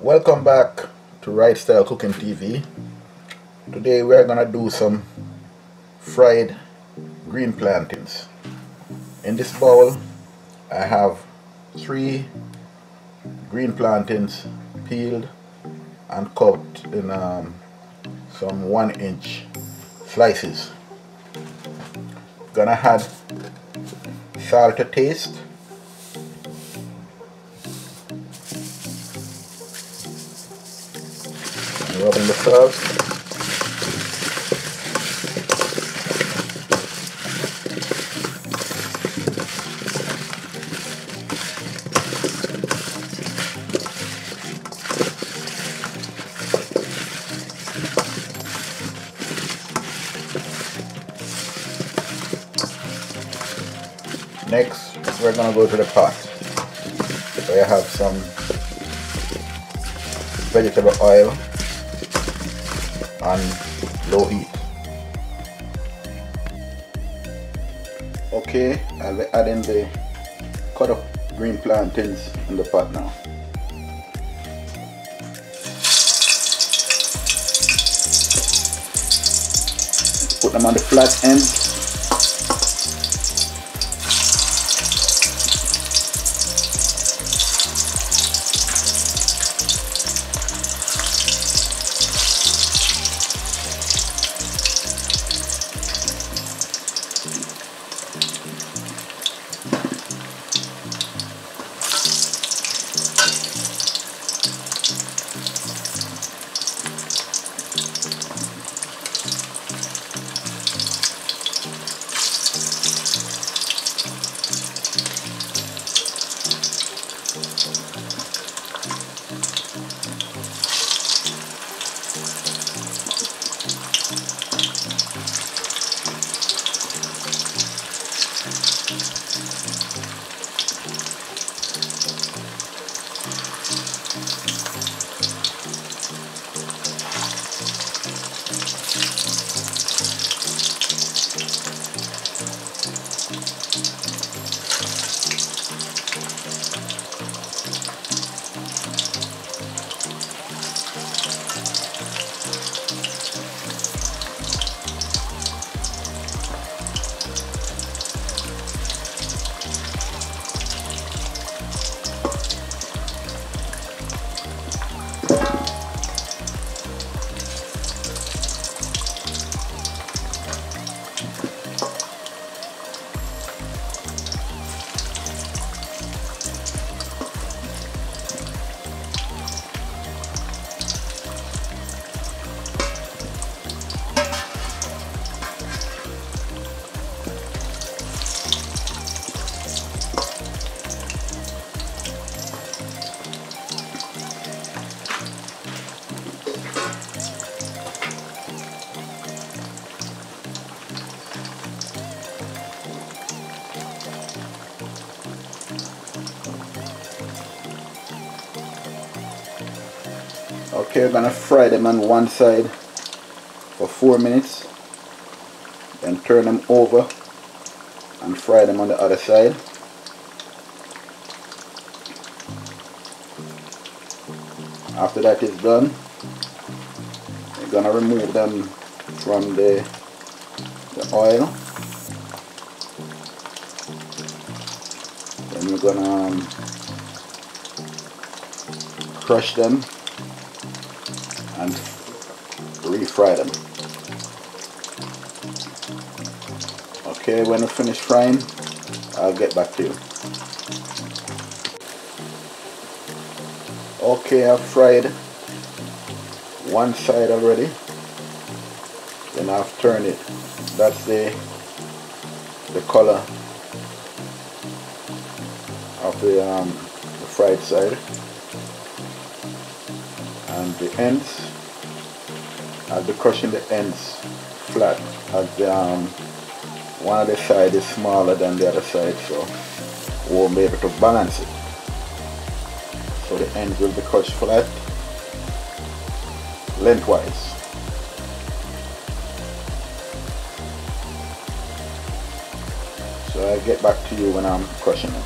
Welcome back to Right Style Cooking TV. Today we are gonna do some fried green plantains. In this bowl I have 3 green plantains peeled and cut in some 1-inch slices. Gonna add salt to taste, rubbing the salt. Next, we're gonna go to the pot. So I have some vegetable oil on low heat. Okay, I'll be adding the cut up green plantains in the pot now. Put them on the flat end. Okay, we're gonna fry them on one side for 4 minutes, then turn them over and fry them on the other side. After that is done, we're gonna remove them from the oil. Then we're gonna crush them and refry them. Okay, when we finish frying, I'll get back to you. Okay, I've fried one side already, then I've turned it. That's the color of the fried side. And the ends, I'll be crushing the ends flat, as one of the side is smaller than the other side, so we won't be able to balance it. So the ends will be crushed flat, lengthwise. So I'll get back to you when I'm crushing it.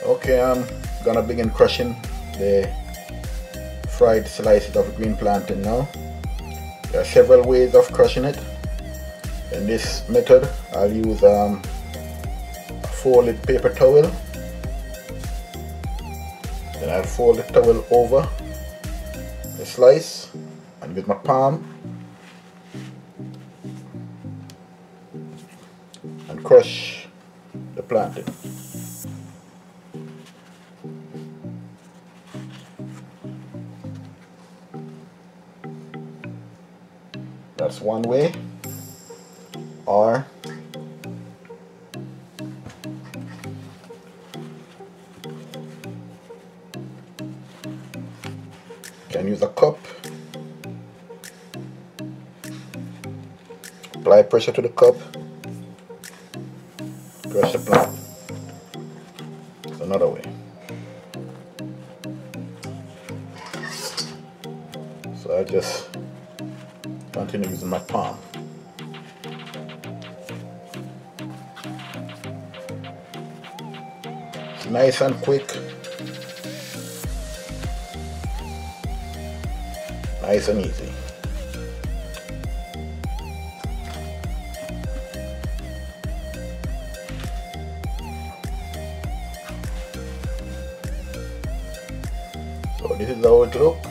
Okay, I'm gonna begin crushing the fried slices of green plantain now. There are several ways of crushing it. In this method, I'll use a folded paper towel. Then I'll fold the towel over the slice and with my palm and crush the plantain. That's one way. Or you can use a cup, apply pressure to the cup, crush the plant. It's another way. So I just continue using my palm. It's nice and quick. Nice and easy. So this is how it looks.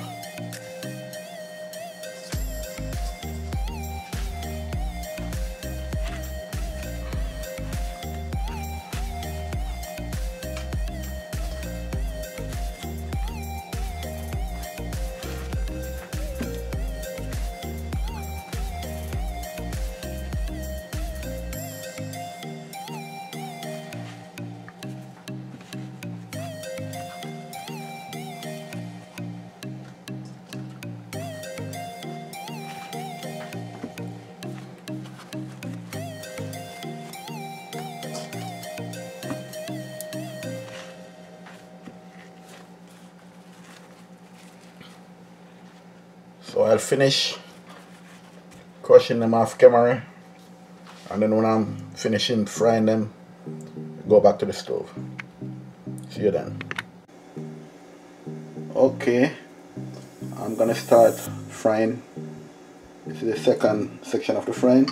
So I'll finish crushing them off camera, and then when I'm finishing frying them, go back to the stove. See you then. Okay, I'm gonna start frying. This is the second section of the frying.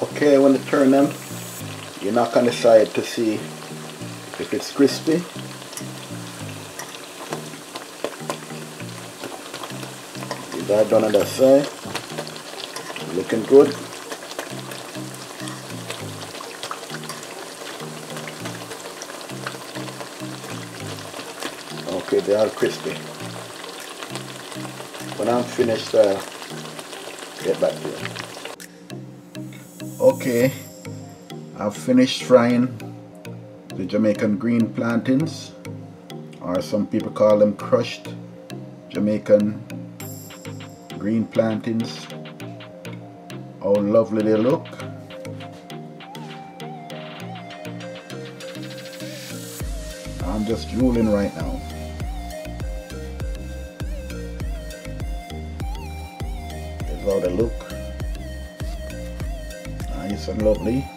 Okay, when you turn them, you knock on the side to see if it's crispy. Is that done on that side? Looking good. Okay, they are crispy. When I'm finished, get back to you. Okay, I've finished frying the Jamaican green plantains, or some people call them crushed Jamaican green plantains. How lovely they look. I'm just drooling right now. Here's how they look. Nice and lovely.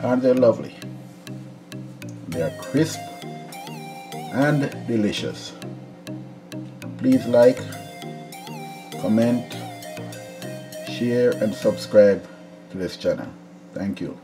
Aren't they lovely? They are crisp and delicious. Please like, comment, share and subscribe to this channel. Thank you.